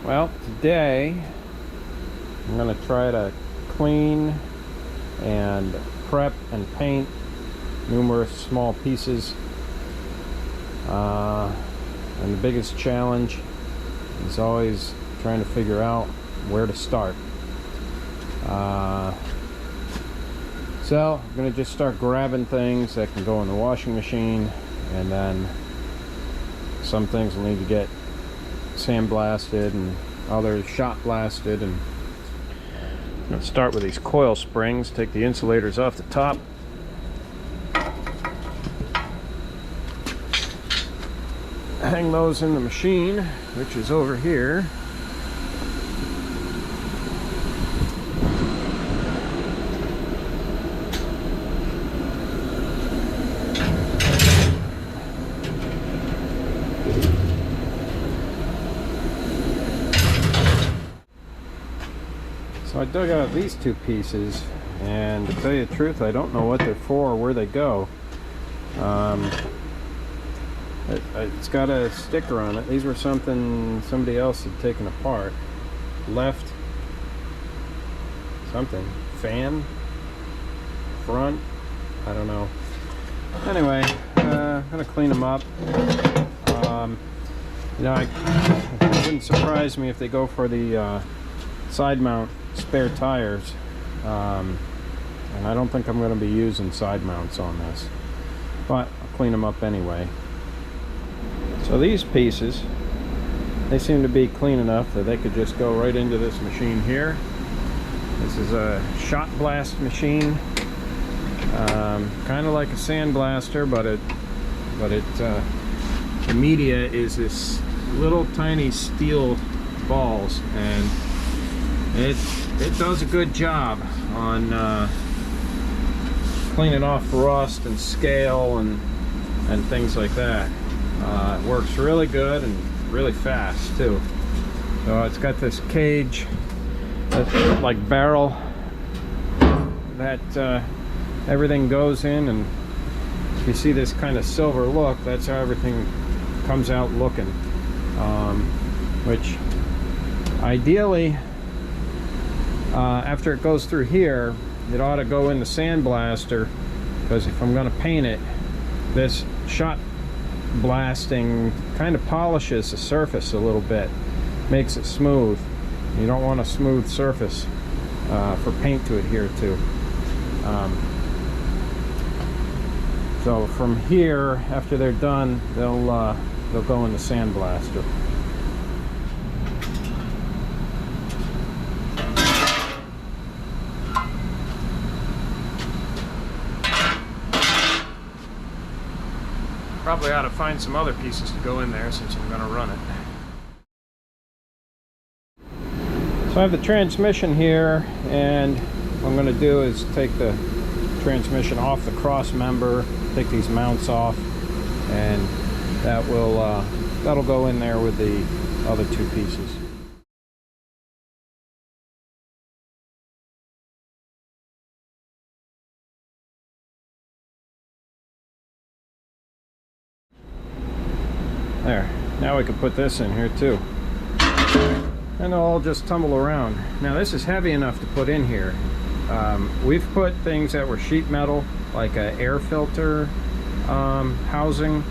Well, today I'm going to try to clean and prep and paint numerous small pieces. And the biggest challenge is always trying to figure out where to start. So I'm going to just start grabbing things that can go in the washing machine, and then some things will need to get sandblasted and others shot blasted. And I'm going to start with these coil springs, take the insulators off the top. Hang those in the machine, which is over here. So I dug out these two pieces, and to tell you the truth, I don't know what they're for or where they go. It's got a sticker on it. These were something somebody else had taken apart. Left something. Fan? Front? I don't know. Anyway, I'm going to clean them up. You know, it wouldn't surprise me if they go for the side mount spare tires. And I don't think I'm going to be using side mounts on this. But I'll clean them up anyway. So these pieces, they seem to be clean enough that they could just go right into this machine here. This is a shot blast machine, kind of like a sandblaster, but the media is this little tiny steel balls, and it does a good job on cleaning off rust and scale and things like that. It works really good and really fast too. So it's got this cage, like barrel, that everything goes in, and you see this kind of silver look. That's how everything comes out looking. Which ideally, after it goes through here, it ought to go in the sandblaster, because if I'm going to paint it, this shot blasting kind of polishes the surface a little bit, makes it smooth. You don't want a smooth surface for paint to adhere to. So from here, after they're done, they'll go in the sandblaster. Probably ought to find some other pieces to go in there since I'm going to run it. So I have the transmission here, and what I'm going to do is take the transmission off the cross member, take these mounts off, and that'll go in there with the other two pieces. There, now we can put this in here too. And they'll all just tumble around. Now this is heavy enough to put in here. We've put things that were sheet metal, like an air filter housing,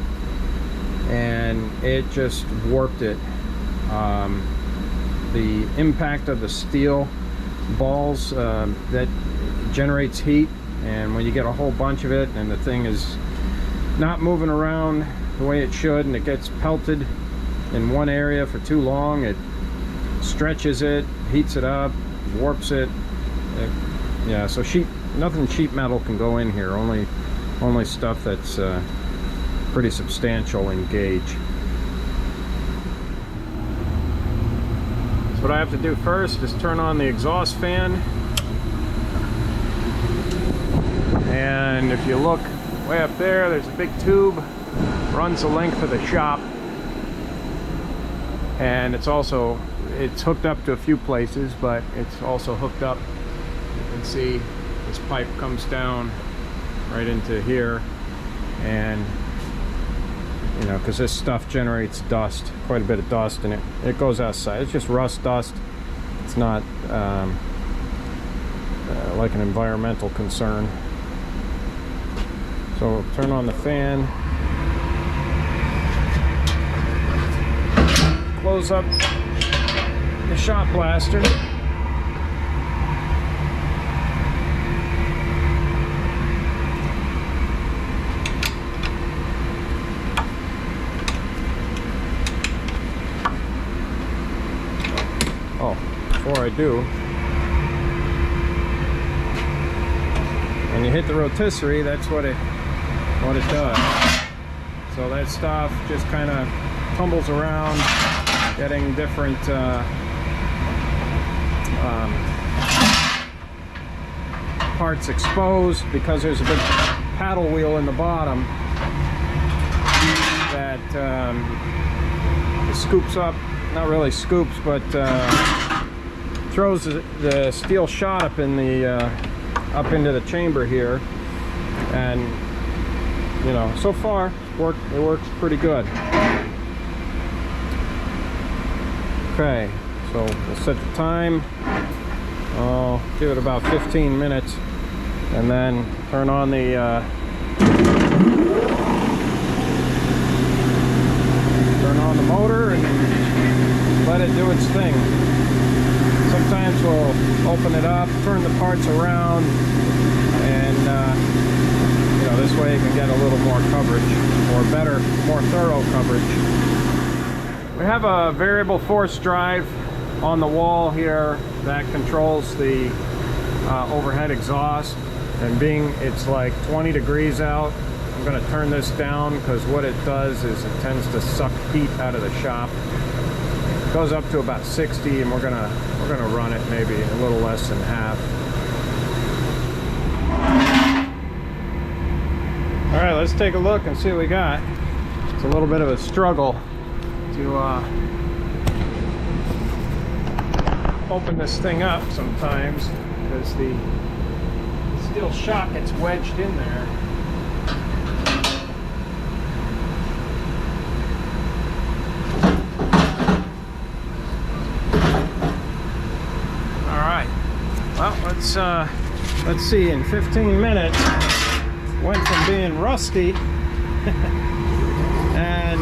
and it just warped it. The impact of the steel balls, that generates heat, and when you get a whole bunch of it and the thing is not moving around the way it should, and it gets pelted in one area for too long, it stretches it, heats it up, warps it. Yeah, so nothing sheet metal can go in here, only stuff that's pretty substantial in gauge. So what I have to do first is turn on the exhaust fan, and if you look way up there's a big tube, runs the length of the shop, and it's hooked up to a few places, but it's also hooked up, you can see this pipe comes down right into here, and you know, because this stuff generates dust, quite a bit of dust, and it goes outside. It's just rust dust. It's not like an environmental concern. So turn on the fan, close up the shot blaster. Oh, before I do, when you hit the rotisserie, that's what it does. So that stuff just kind of tumbles around, getting different parts exposed, because there's a big paddle wheel in the bottom that scoops up, not really scoops, but throws the steel shot up in the up into the chamber here. And you know, so far it works pretty good. Okay, so we'll set the time. I'll give it about 15 minutes, and then turn on the motor and let it do its thing. Sometimes we'll open it up, turn the parts around, and you know, this way you can get a little more coverage, or better, more thorough coverage. We have a variable force drive on the wall here that controls the overhead exhaust, and being it's like 20 degrees out, I'm going to turn this down, because what it does is it tends to suck heat out of the shop. It goes up to about 60, and we're gonna run it maybe a little less than half. All right, let's take a look and see what we got. It's a little bit of a struggle to open this thing up sometimes, because the steel shock gets wedged in there. All right, well, let's see. In 15 minutes, went from being rusty and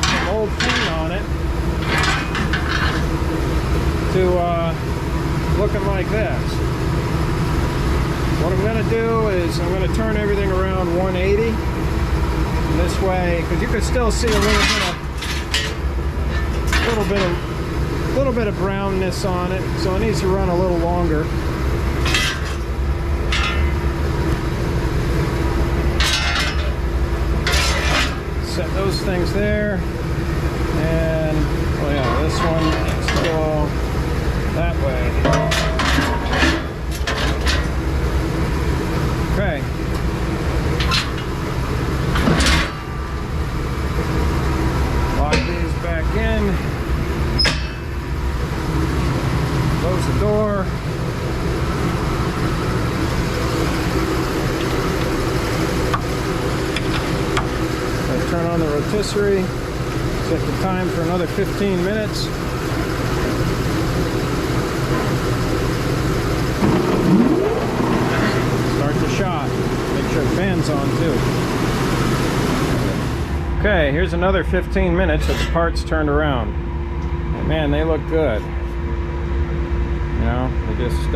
some old paint on it to looking like this. What I'm going to do is I'm going to turn everything around 180 this way, because you can still see a little bit of brownness on it, so it needs to run a little longer. Set those things there, and oh yeah, this one needs to go that way. Okay. Lock these back in. Close the door. Turn on the rotisserie, set the time for another 15 minutes. Start the shot. Make sure the fan's on too. Okay, here's another 15 minutes with the parts turned around. And man, they look good. You know, they just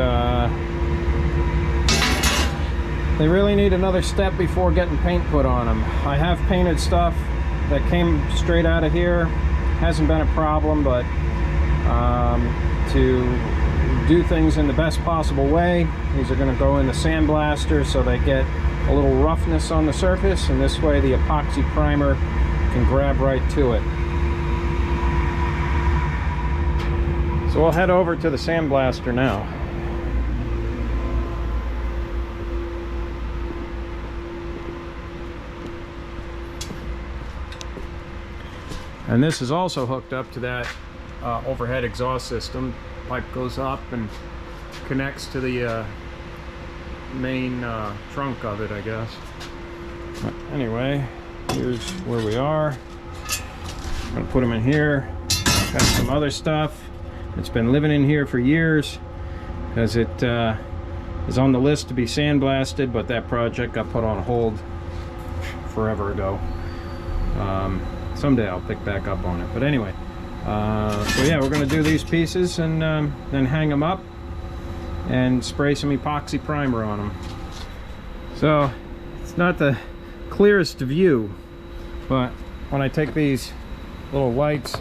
they really need another step before getting paint put on them. I have painted stuff that came straight out of here. Hasn't been a problem, but to do things in the best possible way, these are going to go in the sandblaster so they get a little roughness on the surface, and this way the epoxy primer can grab right to it. So we'll head over to the sandblaster now. And this is also hooked up to that overhead exhaust system. Pipe goes up and connects to the main trunk of it, I guess. But anyway, here's where we are. I'm gonna put them in here. Got some other stuff. It's been living in here for years because it is on the list to be sandblasted, but that project got put on hold forever ago. Someday I'll pick back up on it. But anyway, so yeah, we're gonna do these pieces and then hang them up and spray some epoxy primer on them. So it's not the clearest view, but when I take these little lights,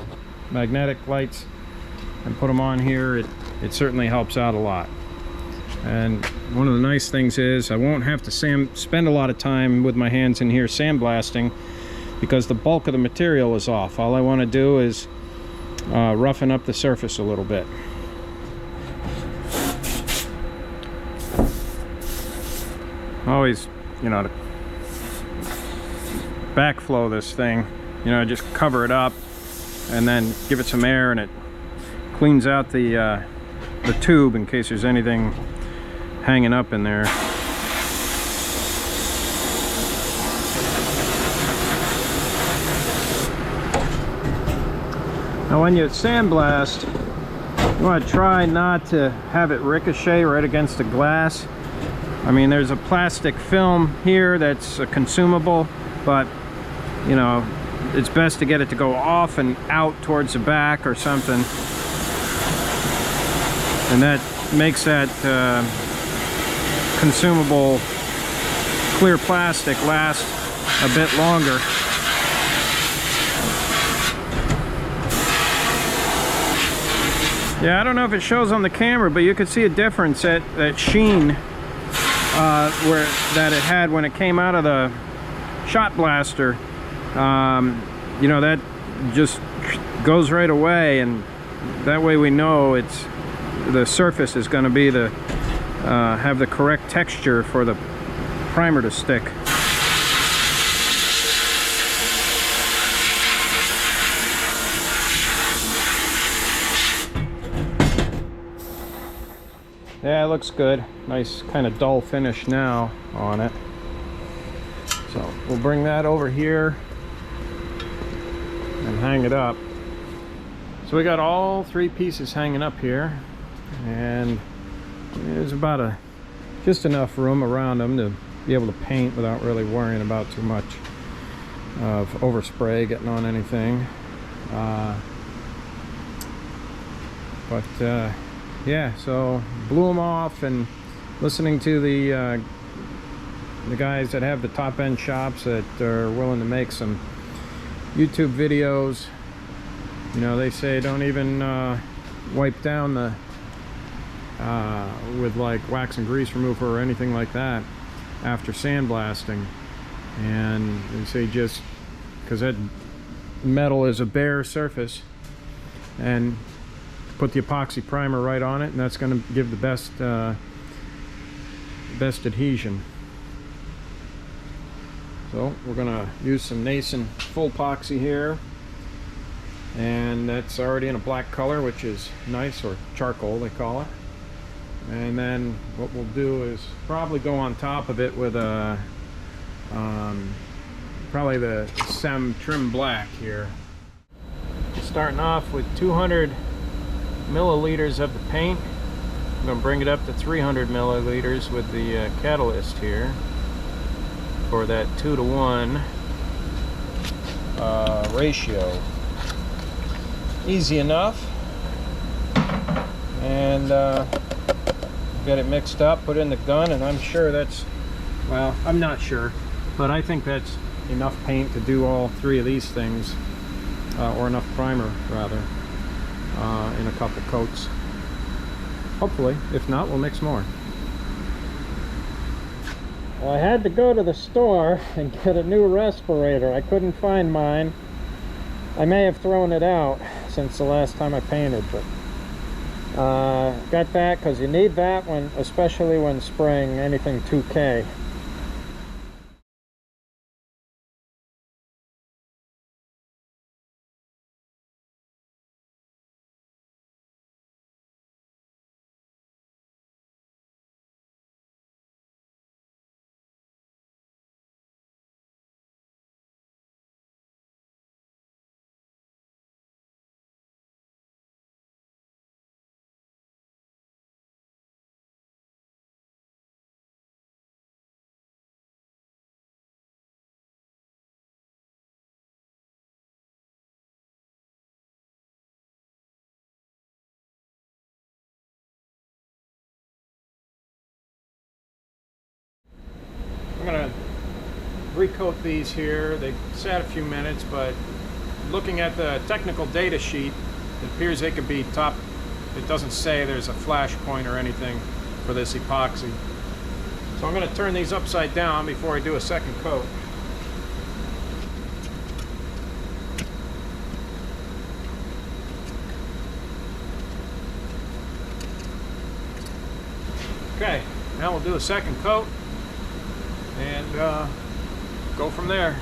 magnetic lights, and put them on here, it certainly helps out a lot. And one of the nice things is I won't have to spend a lot of time with my hands in here sandblasting because the bulk of the material is off. All I want to do is roughen up the surface a little bit. Always, you know, to backflow this thing, you know, just cover it up and then give it some air, and it cleans out the tube in case there's anything hanging up in there. Now when you sandblast, you want to try not to have it ricochet right against the glass. I mean, there's a plastic film here that's a consumable, but you know, it's best to get it to go off and out towards the back or something, and that makes that consumable clear plastic last a bit longer. Yeah, I don't know if it shows on the camera, but you could see a difference at that sheen where that it had when it came out of the shot blaster. You know, that just goes right away, and that way we know it's the surface is going to be the have the correct texture for the primer to stick. Yeah, it looks good. Nice kind of dull finish now on it. So we'll bring that over here and hang it up. So we got all three pieces hanging up here, and there's about just enough room around them to be able to paint without really worrying about too much of overspray getting on anything. Yeah, so blew them off, and listening to the guys that have the top-end shops that are willing to make some YouTube videos. You know, they say don't even wipe down the with like wax and grease remover or anything like that after sandblasting, and they say just because that metal is a bare surface, and put the epoxy primer right on it, and that's going to give the best adhesion. So we're going to use some Nason full epoxy here, and that's already in a black color, which is nice, or charcoal they call it. And then what we'll do is probably go on top of it with a probably the Sem Trim Black here. Starting off with 200 milliliters of the paint. I'm going to bring it up to 300 milliliters with the catalyst here for that 2-to-1 ratio. Easy enough. And get it mixed up, put in the gun, and I'm sure that's, well, I'm not sure, but I think that's enough paint to do all three of these things, or enough primer rather, in a couple coats. Hopefully. If not, we'll mix more. Well, I had to go to the store and get a new respirator. I couldn't find mine. I may have thrown it out since the last time I painted, but got that because you need that when, especially when spraying anything 2K. recoat these here. They sat a few minutes, but looking at the technical data sheet, it appears they could be top. It doesn't say there's a flash point or anything for this epoxy. So I'm going to turn these upside down before I do a second coat. Okay, now we'll do a second coat and go from there.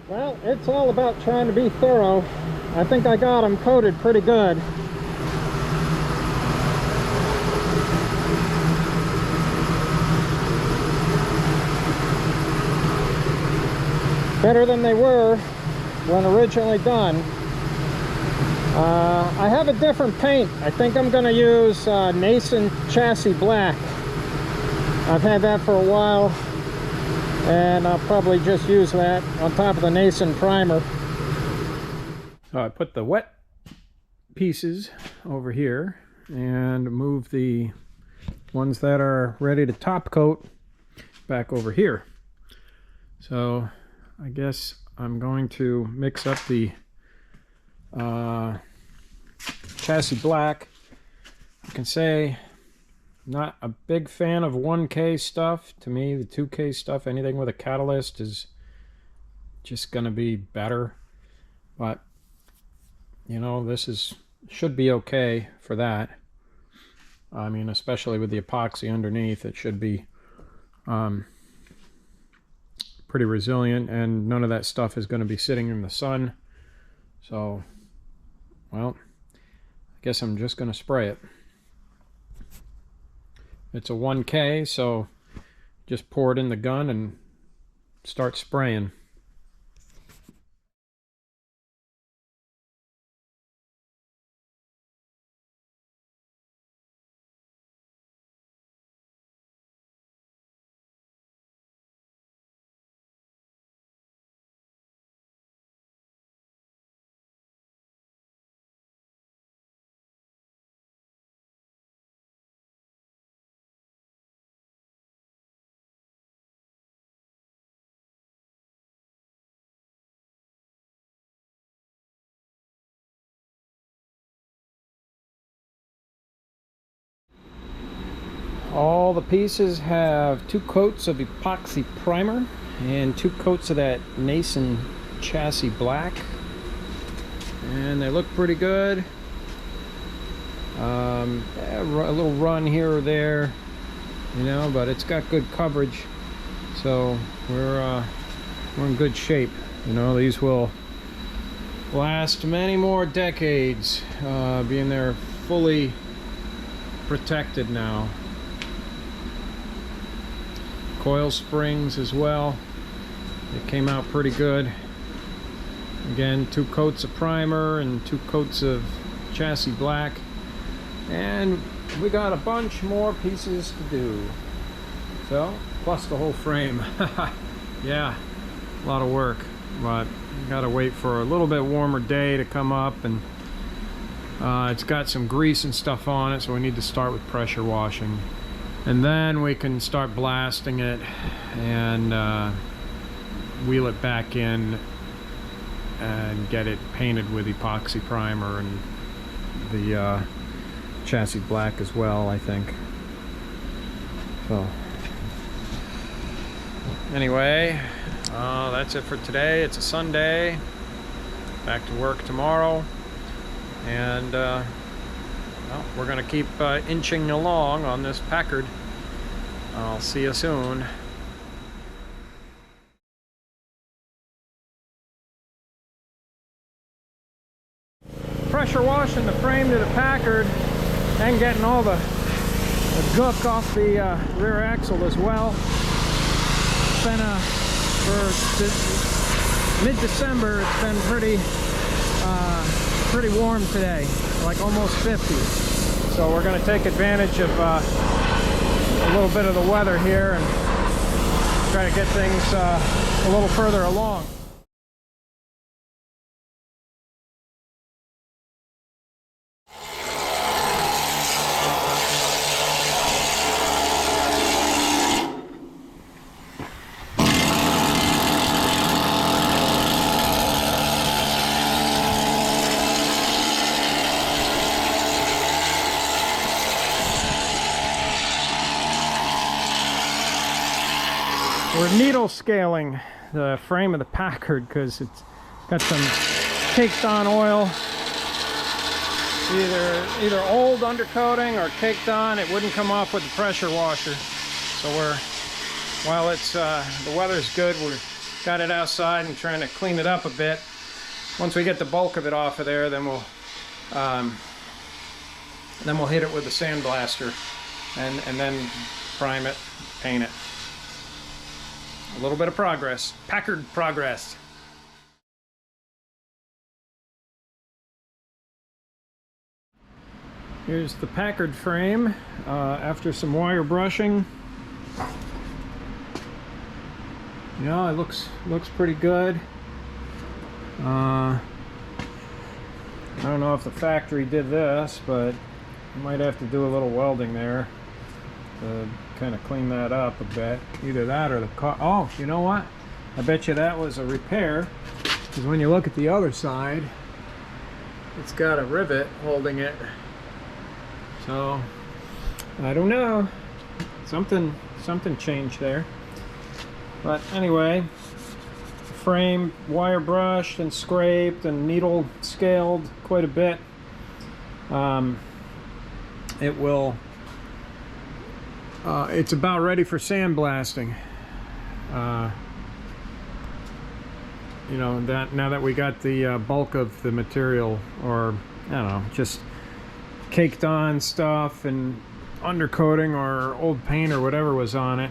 Well, it's all about trying to be thorough. I think I got them coated pretty good. Better than they were when originally done. I have a different paint. I think I'm going to use Nason Chassis Black. I've had that for a while, and I'll probably just use that on top of the Nason primer. So I put the wet pieces over here and move the ones that are ready to top coat back over here. So I guess I'm going to mix up the chassis black. I can say not a big fan of 1K stuff. To me, the 2K stuff, anything with a catalyst is just gonna be better. But you know, this should be okay for that. I mean, especially with the epoxy underneath, it should be pretty resilient, and none of that stuff is going to be sitting in the sun. So, well, I guess I'm just going to spray it. It's a 1K, so just pour it in the gun and start spraying. All the pieces have 2 coats of epoxy primer and 2 coats of that Nason Chassis Black, and they look pretty good. A little run here or there, you know, but it's got good coverage, so we're in good shape. You know, these will last many more decades, being they're fully protected now. Coil springs as well, it came out pretty good. Again, 2 coats of primer and 2 coats of chassis black, and we got a bunch more pieces to do, so plus the whole frame. Yeah, a lot of work, but gotta wait for a little bit warmer day to come up, and it's got some grease and stuff on it, so we need to start with pressure washing. And then we can start blasting it and wheel it back in and get it painted with epoxy primer and the chassis black as well, I think. So anyway, that's it for today. It's a Sunday. Back to work tomorrow. And Well, we're going to keep inching along on this Packard. I'll see you soon. Pressure washing the frame to the Packard and getting all the gook off the rear axle as well. It's been for mid-December, it's been pretty warm today, like almost 50. So we're going to take advantage of a little bit of the weather here and try to get things a little further along. We're needle scaling the frame of the Packard because it's got some caked on oil, either old undercoating or caked on. It wouldn't come off with the pressure washer. So while it's the weather's good, we've got it outside and trying to clean it up a bit. Once we get the bulk of it off of there, then we'll hit it with the sandblaster and then prime it, paint it. A little bit of progress. Packard progress. Here's the Packard frame after some wire brushing. Yeah, it looks pretty good. I don't know if the factory did this, but I might have to do a little welding there to kind of clean that up a bit. Either that or the car. Oh, you know what? I bet you that was a repair, because when you look at the other side, it's got a rivet holding it. So I don't know. Something changed there. But anyway, frame wire brushed and scraped and needle scaled quite a bit. It's about ready for sandblasting. You know, now that we got the bulk of the material, or I don't know, just caked on stuff and undercoating or old paint or whatever was on it,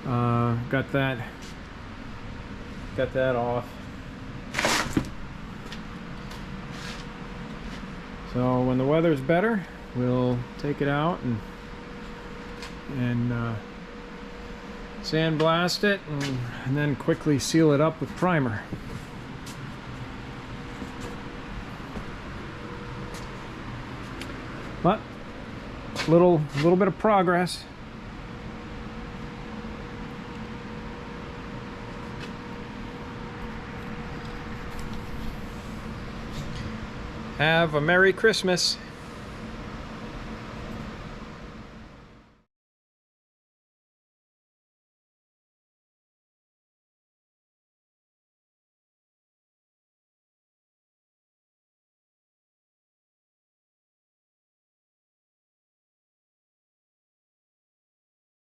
got that off. So when the weather's better, we'll take it out and sandblast it and then quickly seal it up with primer. But little bit of progress. Have a Merry Christmas.